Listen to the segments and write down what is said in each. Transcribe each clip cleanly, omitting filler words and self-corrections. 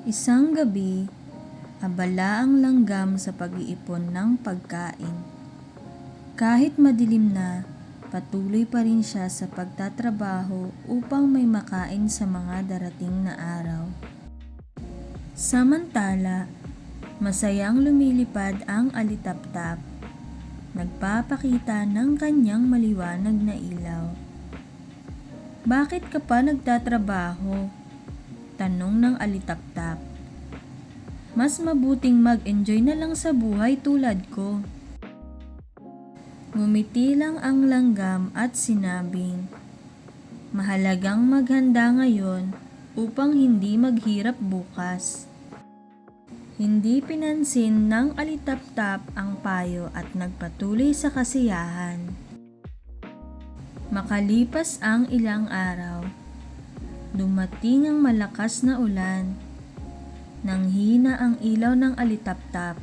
Isang gabi, abala ang langgam sa pag-iipon ng pagkain. Kahit madilim na, patuloy pa rin siya sa pagtatrabaho upang may makain sa mga darating na araw. Samantala, masayang lumilipad ang alitaptap, nagpapakita ng kanyang maliwanag na ilaw. "Bakit ka pa nagtatrabaho?" tanong ng alitaptap. "Mas mabuting mag-enjoy na lang sa buhay tulad ko." Ngumiti lang ang langgam at sinabing, "Mahalagang maghanda ngayon upang hindi maghirap bukas." Hindi pinansin ng alitaptap ang payo at nagpatuloy sa kasiyahan. Makalipas ang ilang araw, dumating ang malakas na ulan. Nanghina ang ilaw ng alitaptap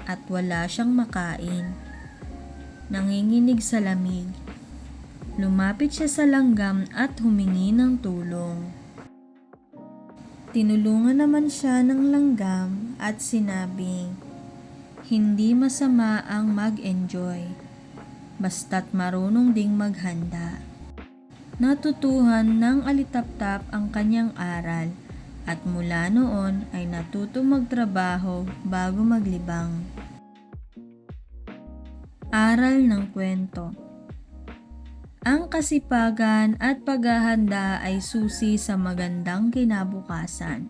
at wala siyang makain. Nanginginig sa lamig. Lumapit siya sa langgam at humingi ng tulong. Tinulungan naman siya ng langgam at sinabing, "Hindi masama ang mag-enjoy, basta't marunong ding maghanda." Natutuhan ng alitaptap ang kanyang aral at mula noon ay natuto magtrabaho bago maglibang. Aral ng kwento: ang kasipagan at paghahanda ay susi sa magandang kinabukasan.